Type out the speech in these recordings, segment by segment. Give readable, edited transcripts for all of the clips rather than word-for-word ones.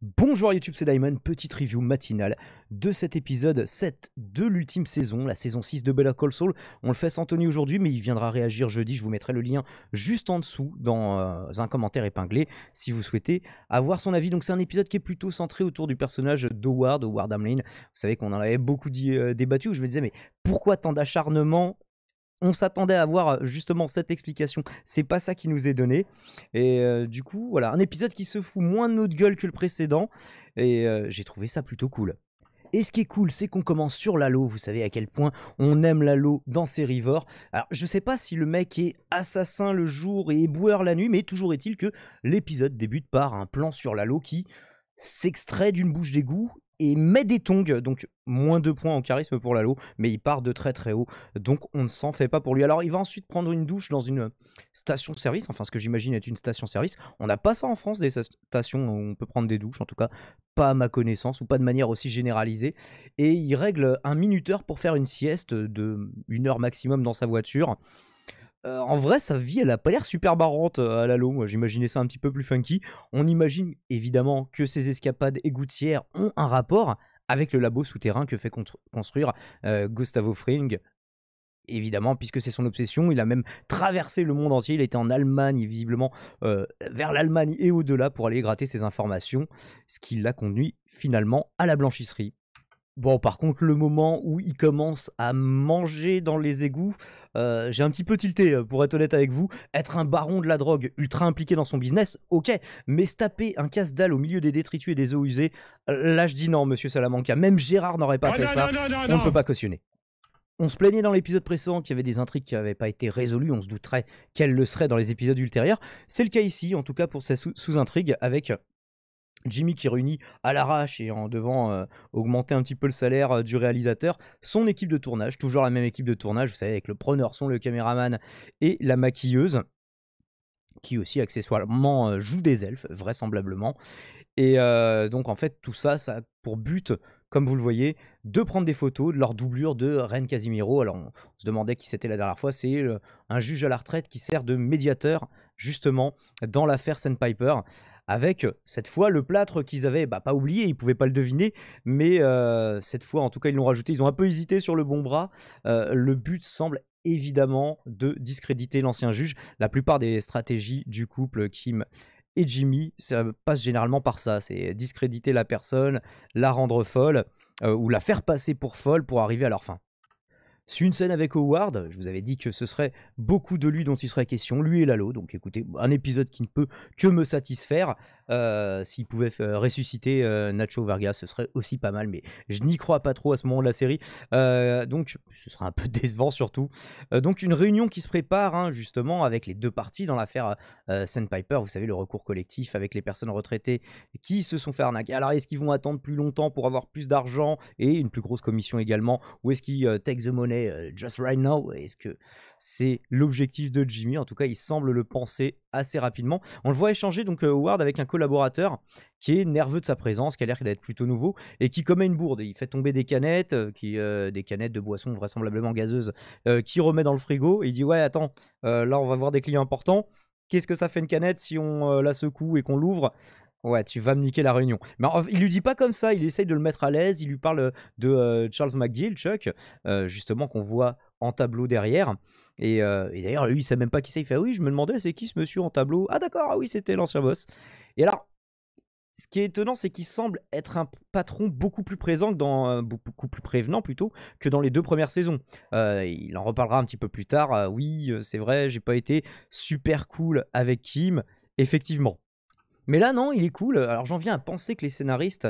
Bonjour YouTube, c'est Diamond, petite review matinale de cet épisode 7 de l'ultime saison, la saison 6 de Better Call Saul. On le fait sans Tony aujourd'hui, mais il viendra réagir jeudi, je vous mettrai le lien juste en dessous dans un commentaire épinglé si vous souhaitez avoir son avis. Donc c'est un épisode qui est plutôt centré autour du personnage d'Howard, Howard Hamlin. Vous savez qu'on en avait beaucoup débattu, où je me disais mais pourquoi tant d'acharnement? On s'attendait à avoir justement cette explication, c'est pas ça qui nous est donné. Et du coup, voilà, un épisode qui se fout moins de notre gueule que le précédent. Et j'ai trouvé ça plutôt cool. Et ce qui est cool, c'est qu'on commence sur Lalo. Vous savez à quel point on aime Lalo dans Rivors. Alors, je sais pas si le mec est assassin le jour et éboueur la nuit, mais toujours est-il que l'épisode débute par un plan sur Lalo qui s'extrait d'une bouche d'égout et met des tongs, donc moins 2 points en charisme pour Lalo, mais il part de très très haut, donc on ne s'en fait pas pour lui. Alors il va ensuite prendre une douche dans une station-service, enfin ce que j'imagine être une station-service. On n'a pas ça en France, des stations où on peut prendre des douches, en tout cas pas à ma connaissance, ou pas de manière aussi généralisée, et il règle un minuteur pour faire une sieste de 1 heure maximum dans sa voiture. En vrai, sa vie, elle a pas l'air super marrante à Lalo. Moi, j'imaginais ça un petit peu plus funky. On imagine évidemment que ces escapades égoutières ont un rapport avec le labo souterrain que fait construire Gustavo Fring. Évidemment, puisque c'est son obsession, il a même traversé le monde entier. Il a été en Allemagne, visiblement vers l'Allemagne et au-delà pour aller gratter ces informations, ce qui l'a conduit finalement à la blanchisserie. Bon, par contre, le moment où il commence à manger dans les égouts, j'ai un petit peu tilté, pour être honnête avec vous. Être un baron de la drogue ultra impliqué dans son business, ok, mais se taper un casse-dalle au milieu des détritus et des eaux usées, là je dis non, monsieur Salamanca. Même Gérard n'aurait pas fait ça, on ne peut pas cautionner. On se plaignait dans l'épisode précédent qu'il y avait des intrigues qui n'avaient pas été résolues, on se douterait qu'elles le seraient dans les épisodes ultérieurs. C'est le cas ici, en tout cas pour ces sous-intrigues, avec Jimmy qui réunit à l'arrache et en devant augmenter un petit peu le salaire du réalisateur, son équipe de tournage, toujours la même équipe de tournage, vous savez, avec le preneur son, le caméraman et la maquilleuse, qui aussi accessoirement joue des elfes, vraisemblablement. Et donc en fait, tout ça, ça a pour but, comme vous le voyez, de prendre des photos de leur doublure de Ren Casimiro. Alors on se demandait qui c'était la dernière fois, c'est un juge à la retraite qui sert de médiateur, justement, dans l'affaire Sandpiper, avec cette fois le plâtre qu'ils avaient pas oublié, ils pouvaient pas le deviner, mais cette fois en tout cas ils l'ont rajouté, ils ont un peu hésité sur le bon bras. Le but semble évidemment de discréditer l'ancien juge. La plupart des stratégies du couple Kim et Jimmy, ça passe généralement par ça, c'est discréditer la personne, la rendre folle, ou la faire passer pour folle pour arriver à leur fin. C'est une scène avec Howard, je vous avais dit que ce serait beaucoup de lui dont il serait question, lui et Lalo, donc écoutez, un épisode qui ne peut que me satisfaire. S'il pouvait ressusciter Nacho Vargas, ce serait aussi pas mal, mais je n'y crois pas trop à ce moment de la série, donc ce sera un peu décevant surtout. Donc une réunion qui se prépare, hein, justement, avec les deux parties dans l'affaire Sandpiper, vous savez, le recours collectif avec les personnes retraitées qui se sont fait arnaquer. Alors est-ce qu'ils vont attendre plus longtemps pour avoir plus d'argent et une plus grosse commission également, ou est-ce qu'ils take the money just right now? Est-ce que c'est l'objectif de Jimmy? En tout cas, il semble le penser assez rapidement. On le voit échanger donc Howard avec un collaborateur qui est nerveux de sa présence, qui a l'air d'être plutôt nouveau et qui commet une bourde. Il fait tomber des canettes, des canettes de boissons vraisemblablement gazeuses, qui remet dans le frigo. Et il dit ouais, attends, là on va voir des clients importants. Qu'est-ce que ça fait une canette si on la secoue et qu'on l'ouvre? Ouais, tu vas me niquer la réunion. Mais il lui dit pas comme ça, il essaye de le mettre à l'aise, il lui parle de Charles McGill, Chuck, justement qu'on voit en tableau derrière. Et d'ailleurs, lui, il sait même pas qui c'est. Il fait oui, je me demandais, c'est qui ce monsieur en tableau? Ah d'accord, ah oui, c'était l'ancien boss. Et alors, ce qui est étonnant, c'est qu'il semble être un patron beaucoup plus présent, beaucoup plus prévenant plutôt, que dans les 2 premières saisons. Il en reparlera un petit peu plus tard. Oui, c'est vrai, j'ai pas été super cool avec Kim, effectivement. Mais là, non, il est cool. Alors, j'en viens à penser que les scénaristes,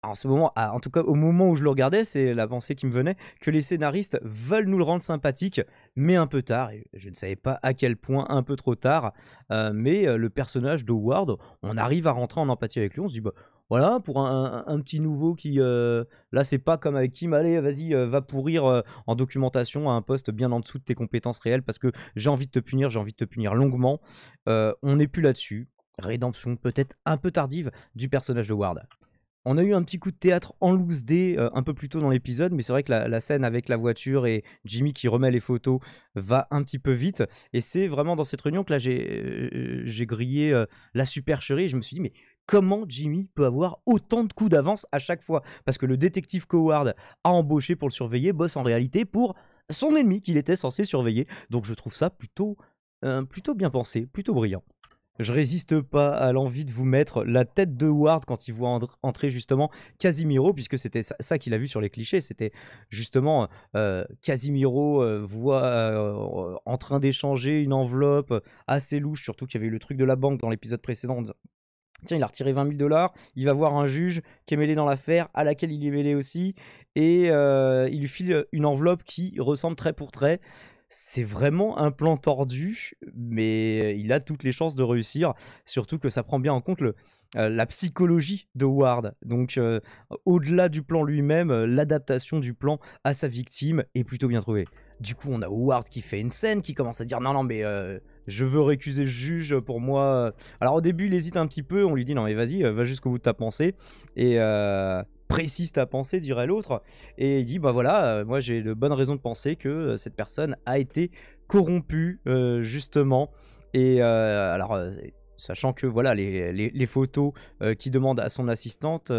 en ce moment, en tout cas au moment où je le regardais, c'est la pensée qui me venait, que les scénaristes veulent nous le rendre sympathique, mais un peu tard. Et je ne savais pas à quel point un peu trop tard. Mais le personnage d'Howard, on arrive à rentrer en empathie avec lui. On se dit, bah voilà, pour un petit nouveau qui, là, c'est pas comme avec Kim, allez, vas-y, va pourrir en documentation à un poste bien en dessous de tes compétences réelles parce que j'ai envie de te punir, j'ai envie de te punir longuement. On n'est plus là-dessus. Rédemption peut-être un peu tardive du personnage de Ward. On a eu un petit coup de théâtre en loose day un peu plus tôt dans l'épisode, mais c'est vrai que la scène avec la voiture et Jimmy qui remet les photos va un petit peu vite. Et c'est vraiment dans cette réunion que là j'ai grillé la supercherie et je me suis dit, mais comment Jimmy peut avoir autant de coups d'avance à chaque fois? Parce que le détective Coward a embauché pour le surveiller bosse en réalité pour son ennemi qu'il était censé surveiller. Donc je trouve ça plutôt bien pensé, plutôt brillant. Je résiste pas à l'envie de vous mettre la tête de Ward quand il voit entrer justement Casimiro, puisque c'était ça qu'il a vu sur les clichés. C'était justement Casimiro en train d'échanger une enveloppe assez louche, surtout qu'il y avait eu le truc de la banque dans l'épisode précédent. Tiens, il a retiré 20 000 $, il va voir un juge qui est mêlé dans l'affaire, à laquelle il est mêlé aussi, et il lui file une enveloppe qui ressemble trait pour trait. C'est vraiment un plan tordu, mais il a toutes les chances de réussir, surtout que ça prend bien en compte la psychologie de Ward. Donc, au-delà du plan lui-même, l'adaptation du plan à sa victime est plutôt bien trouvée. Du coup, on a Ward qui fait une scène, qui commence à dire non, mais je veux récuser le juge pour moi. Alors, au début, il hésite un petit peu, on lui dit non, mais vas-y, va jusqu'au bout de ta pensée. Et précise ta pensée, dirait l'autre. Et il dit bah voilà, moi j'ai de bonnes raisons de penser que cette personne a été corrompue, justement. Et sachant que voilà, les photos qu'il demande à son assistante,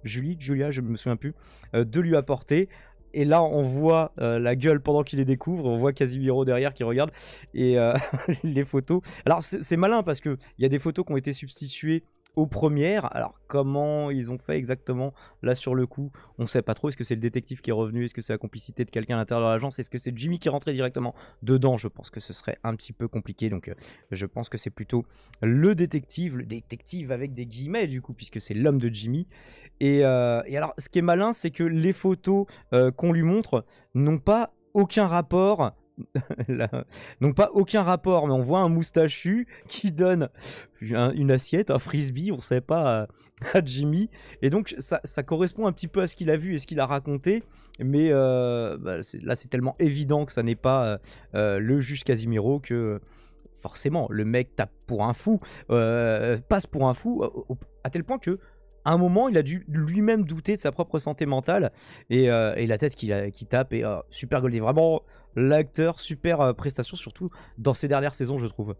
Julia, je me souviens plus, de lui apporter. Et là, on voit la gueule pendant qu'il les découvre. On voit Casimiro derrière qui regarde. Et les photos. Alors, c'est malin parce qu'il y a des photos qui ont été substituées aux premières. Alors, comment ils ont fait exactement là sur le coup? On sait pas trop. Est-ce que c'est le détective qui est revenu? Est-ce que c'est la complicité de quelqu'un à l'intérieur de l'agence? Est-ce que c'est Jimmy qui est rentré directement dedans? Je pense que ce serait un petit peu compliqué. Donc, je pense que c'est plutôt le détective avec des guillemets, du coup, puisque c'est l'homme de Jimmy. Et alors, ce qui est malin, c'est que les photos qu'on lui montre n'ont pas aucun rapport. Donc pas aucun rapport, mais on voit un moustachu qui donne une assiette, un frisbee, on sait pas, à Jimmy. Et donc ça correspond un petit peu à ce qu'il a vu et ce qu'il a raconté. Mais là c'est tellement évident que ça n'est pas le juge Casimiro que forcément le mec tape pour un fou, passe pour un fou, à tel point que à un moment, il a dû lui-même douter de sa propre santé mentale et la tête qui tape est super goldée. Vraiment, l'acteur, super prestation, surtout dans ces dernières saisons, je trouve.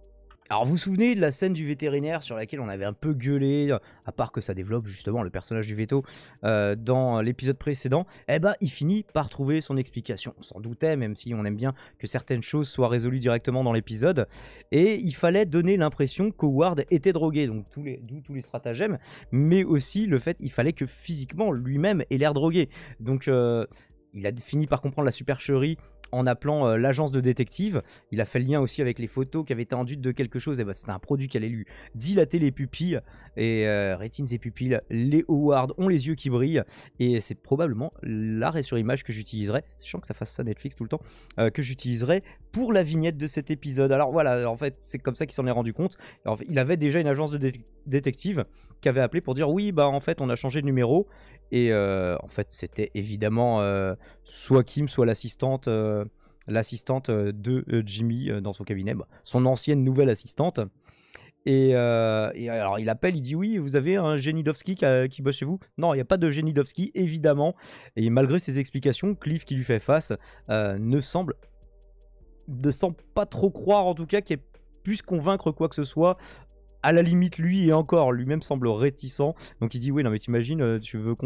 Alors, vous vous souvenez de la scène du vétérinaire sur laquelle on avait un peu gueulé, à part que ça développe justement le personnage du veto dans l'épisode précédent? Eh ben, il finit par trouver son explication. On s'en doutait, même si on aime bien que certaines choses soient résolues directement dans l'épisode. Et il fallait donner l'impression qu'Howard était drogué, donc d'où tous les stratagèmes, mais aussi le fait qu'il fallait que physiquement lui-même ait l'air drogué. Donc, il a fini par comprendre la supercherie en appelant l'agence de détective. Il a fait le lien aussi avec les photos qui avaient été enduites de quelque chose. Et bah, c'était un produit qui allait lui dilater les pupilles et rétines et pupilles. Les Howard ont les yeux qui brillent et c'est probablement l'arrêt sur image que j'utiliserai, sachant que ça fasse ça Netflix tout le temps, que j'utiliserai pour la vignette de cet épisode. Alors voilà, en fait c'est comme ça qu'il s'en est rendu compte. Alors, il avait déjà une agence de détective qui avait appelé pour dire oui bah en fait on a changé de numéro. Et en fait c'était évidemment soit Kim soit l'assistante de Jimmy dans son cabinet, son ancienne nouvelle assistante. Et alors il appelle, il dit oui, vous avez un Genidowski qui bosse chez vous? Non, il n'y a pas de Genidowski, évidemment. Et malgré ses explications, Cliff qui lui fait face ne semble pas trop croire, en tout cas, qu'il puisse convaincre quoi que ce soit. À la limite, lui et encore, lui-même semble réticent. Donc il dit oui, non mais t'imagines, tu veux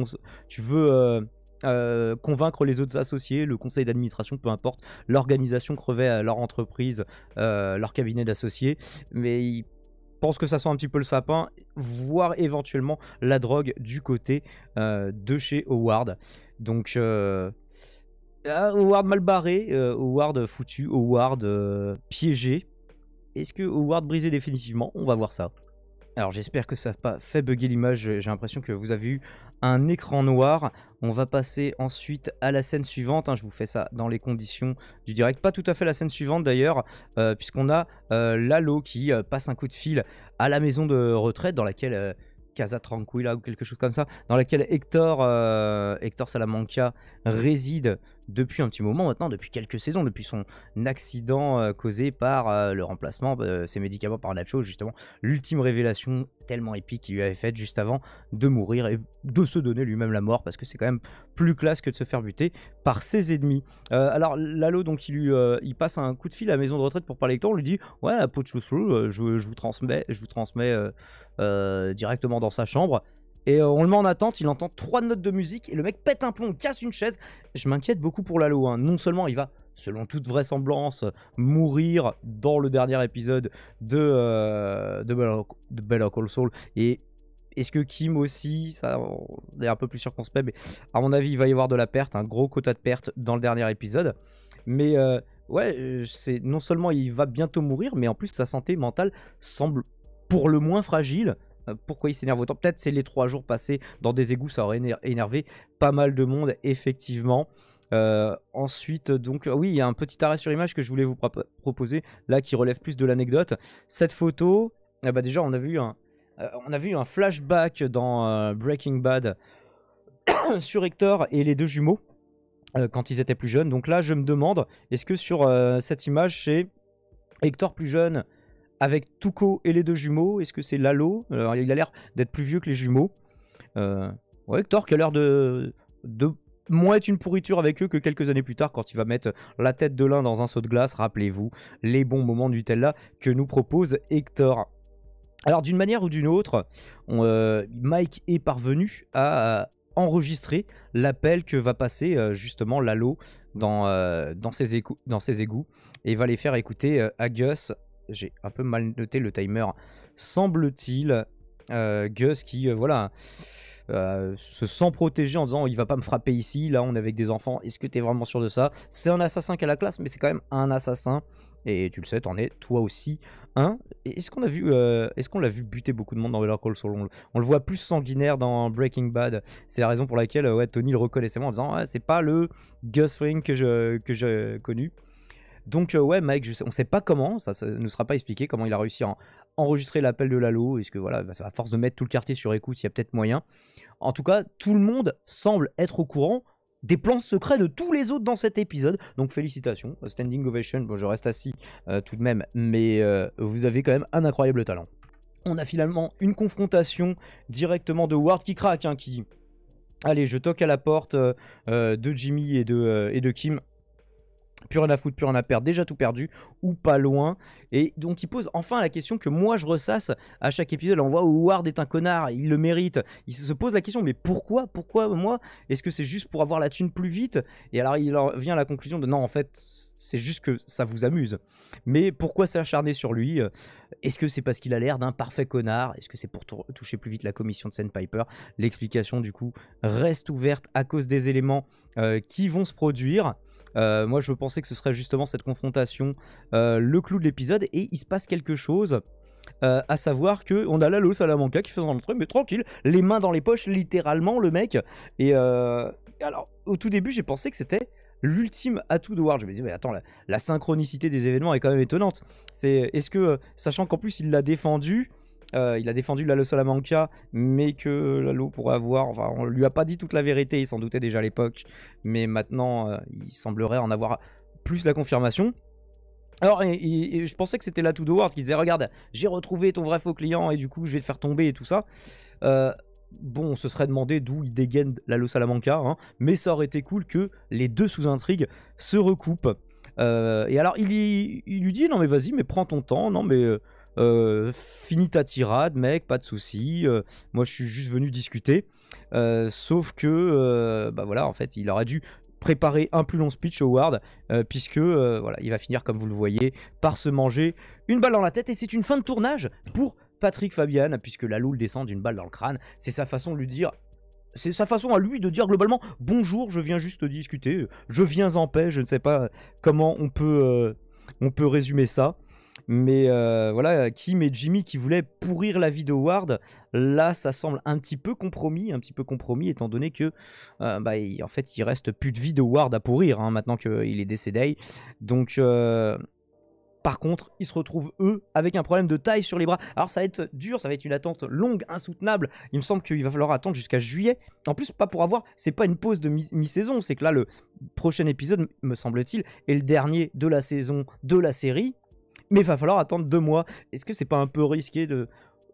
convaincre les autres associés, le conseil d'administration, peu importe, l'organisation crevait à leur entreprise, leur cabinet d'associés, mais il pense que ça sent un petit peu le sapin, voire éventuellement la drogue du côté de chez Howard. Donc Howard mal barré, Howard foutu, Howard piégé. Est-ce que Howard brisé définitivement? On va voir ça. Alors j'espère que ça n'a pas fait bugger l'image, j'ai l'impression que vous avez eu un écran noir. On va passer ensuite à la scène suivante, hein. Je vous fais ça dans les conditions du direct. Pas tout à fait la scène suivante d'ailleurs, puisqu'on a Lalo qui passe un coup de fil à la maison de retraite dans laquelle... Casa Tranquila ou quelque chose comme ça, dans laquelle Hector Salamanca réside depuis un petit moment maintenant, depuis quelques saisons, depuis son accident causé par le remplacement de ses médicaments par Nacho, justement, l'ultime révélation tellement épique qu'il lui avait faite juste avant de mourir et de se donner lui-même la mort, parce que c'est quand même plus classe que de se faire buter par ses ennemis. Alors Lalo, donc il passe un coup de fil à la maison de retraite pour parler avec toi, on lui dit ouais, put you through, je vous transmets directement dans sa chambre. Et on le met en attente, il entend 3 notes de musique et le mec pète un plomb, casse une chaise. Je m'inquiète beaucoup pour Lalo, hein. Non seulement il va, selon toute vraisemblance, mourir dans le dernier épisode de Better Call Saul, et est-ce que Kim aussi, ça on est un peu plus circonspect, mais à mon avis il va y avoir de la perte, un gros quota de perte dans le dernier épisode. Mais ouais, c'est non seulement il va bientôt mourir, mais en plus sa santé mentale semble pour le moins fragile. Pourquoi il s'énerve autant? Peut-être c'est les 3 jours passés dans des égouts, ça aurait énervé pas mal de monde, effectivement. Ensuite, donc, oui, il y a un petit arrêt sur image que je voulais vous proposer, là, qui relève plus de l'anecdote. Cette photo, bah déjà, on a vu un flashback dans Breaking Bad sur Hector et les 2 jumeaux, quand ils étaient plus jeunes. Donc là, je me demande, est-ce que sur cette image, c'est Hector plus jeune avec Tuco et les 2 jumeaux? Est-ce que c'est Lalo? Alors, il a l'air d'être plus vieux que les jumeaux. Ouais, Hector qui a l'air de moins être une pourriture avec eux que quelques années plus tard, quand il va mettre la tête de l'un dans un seau de glace. Rappelez-vous les bons moments de Nutella que nous propose Hector. Alors d'une manière ou d'une autre, Mike est parvenu à enregistrer l'appel que va passer justement Lalo dans ses égouts, et va les faire écouter à Gus. J'ai un peu mal noté le timer, semble-t-il. Gus qui se sent protégé en disant il va pas me frapper ici, là on est avec des enfants, est-ce que t'es vraiment sûr de ça? C'est un assassin qui a la classe, mais c'est quand même un assassin, et tu le sais, t'en es toi aussi un. Est-ce qu'on l'a vu buter beaucoup de monde dans Better Call Saul? On le voit plus sanguinaire dans Breaking Bad. C'est la raison pour laquelle Tony le reconnaissait moins en disant ouais, c'est pas le Gus Fring que j'ai connu. Donc ouais, Mike, on sait pas comment, ça ne sera pas expliqué comment il a réussi à enregistrer l'appel de Lalo. Est-ce que voilà, à force de mettre tout le quartier sur écoute, il y a peut-être moyen. En tout cas, tout le monde semble être au courant des plans secrets de tous les autres dans cet épisode. Donc félicitations, standing ovation. Bon, je reste assis tout de même, mais vous avez quand même un incroyable talent. On a finalement une confrontation directement de Ward qui craque, hein, qui dit allez, je toque à la porte de Jimmy et de Kim. Plus rien à foutre, plus rien à perdre, déjà tout perdu, ou pas loin. Et donc il pose enfin la question que moi je ressasse à chaque épisode. On voit où Ward est un connard, il le mérite. Il se pose la question, mais pourquoi moi? Est-ce que c'est juste pour avoir la thune plus vite? Et alors il en vient à la conclusion de non, en fait, c'est juste que ça vous amuse. Mais pourquoi s'acharner sur lui? Est-ce que c'est parce qu'il a l'air d'un parfait connard? Est-ce que c'est pour toucher plus vite la commission de Sandpiper? L'explication du coup reste ouverte à cause des éléments qui vont se produire. Moi je pensais que ce serait justement cette confrontation le clou de l'épisode, et il se passe quelque chose, à savoir que on a Lalo Salamanca qui fait son entrée, mais tranquille, les mains dans les poches littéralement le mec. Et alors au tout début j'ai pensé que c'était l'ultime atout de Ward. Je me disais mais attends, la synchronicité des événements est quand même étonnante. Est-ce que, sachant qu'en plus il l'a défendu, il a défendu Lalo Salamanca, mais que Lalo pourrait avoir... Enfin, on lui a pas dit toute la vérité, il s'en doutait déjà à l'époque, mais maintenant, il semblerait en avoir plus la confirmation. Alors, et je pensais que c'était l'atout de Ward qui disait « Regarde, j'ai retrouvé ton vrai faux client, et du coup, je vais te faire tomber, et tout ça. » Bon, on se serait demandé d'où il dégaine Lalo Salamanca, hein, mais ça aurait été cool que les deux sous-intrigues se recoupent. Et alors, il lui dit « Non, mais vas-y, mais prends ton temps, non, mais... finis ta tirade mec, pas de soucis, moi je suis juste venu discuter. » Sauf que bah voilà, en fait il aurait dû préparer un plus long speech Howard, puisque voilà, il va finir, comme vous le voyez, par se manger une balle dans la tête, et c'est une fin de tournage pour Patrick Fabian, puisque Lalo le descend d'une balle dans le crâne. C'est sa façon de lui dire, c'est sa façon à lui de dire globalement bonjour, je viens juste discuter, je viens en paix. Je ne sais pas comment on peut résumer ça. Mais voilà, Kim et Jimmy qui voulaient pourrir la vie de Ward, là ça semble un petit peu compromis, étant donné que en fait il reste plus de vie de Ward à pourrir, hein, maintenant qu'il est décédé. Donc Par contre, ils se retrouvent, eux, avec un problème de taille sur les bras. Alors ça va être dur, ça va être une attente longue, insoutenable. Il me semble qu'il va falloir attendre jusqu'à juillet. En plus, pas pour avoir, c'est pas une pause de mi-saison, c'est que là, le prochain épisode, me semble-t-il, est le dernier de la saison de la série. Mais il va falloir attendre 2 mois. Est-ce que c'est pas un peu risqué de...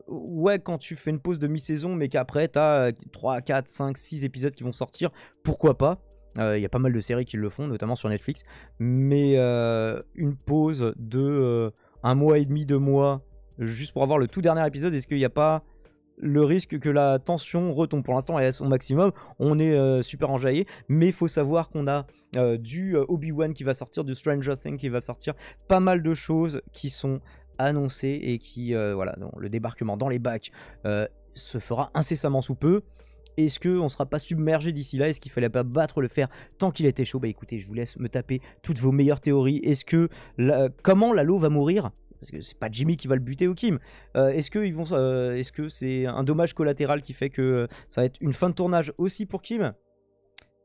Ouais, quand tu fais une pause de mi-saison, mais qu'après, t'as 3, 4, 5, 6 épisodes qui vont sortir, pourquoi pas? Il y a pas mal de séries qui le font, notamment sur Netflix. Mais une pause de 1 mois et demi, 2 mois, juste pour avoir le tout dernier épisode, est-ce qu'il n'y a pas le risque que la tension retombe? Pour l'instant, elle est à son maximum. On est super enjaillé. Mais il faut savoir qu'on a du Obi-Wan qui va sortir, du Stranger Things qui va sortir. Pas mal de choses qui sont annoncées et qui, voilà, donc, le débarquement dans les bacs se fera incessamment sous peu. Est-ce qu'on ne sera pas submergé d'ici là? Est-ce qu'il fallait pas battre le fer tant qu'il était chaud? Bah écoutez, je vous laisse me taper toutes vos meilleures théories. Est-ce que comment Lalo va mourir? Parce que c'est pas Jimmy qui va le buter au Kim. Est-ce que c'est un dommage collatéral qui fait que ça va être une fin de tournage aussi pour Kim?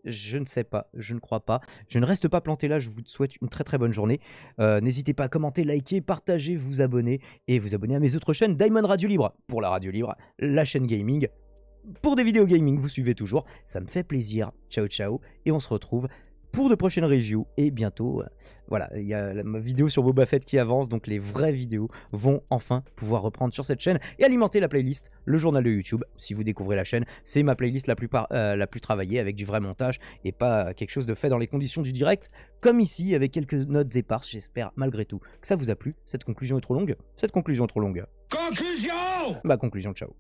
Je ne sais pas, je ne crois pas. Je ne reste pas planté là, je vous souhaite une très très bonne journée. N'hésitez pas à commenter, liker, partager, vous abonner et vous abonner à mes autres chaînes. Diamond Radio Libre pour la radio libre, la chaîne gaming. Pour des vidéos gaming, vous suivez toujours, ça me fait plaisir. Ciao ciao, et on se retrouve pour de prochaines reviews. Et bientôt, voilà, il y a ma vidéo sur Boba Fett qui avance, donc les vraies vidéos vont enfin pouvoir reprendre sur cette chaîne et alimenter la playlist, le journal de YouTube. Si vous découvrez la chaîne, c'est ma playlist la plus travaillée, avec du vrai montage et pas quelque chose de fait dans les conditions du direct, comme ici, avec quelques notes éparses. J'espère malgré tout que ça vous a plu. Cette conclusion est trop longue. Cette conclusion est trop longue. Conclusion! Ma conclusion, ciao.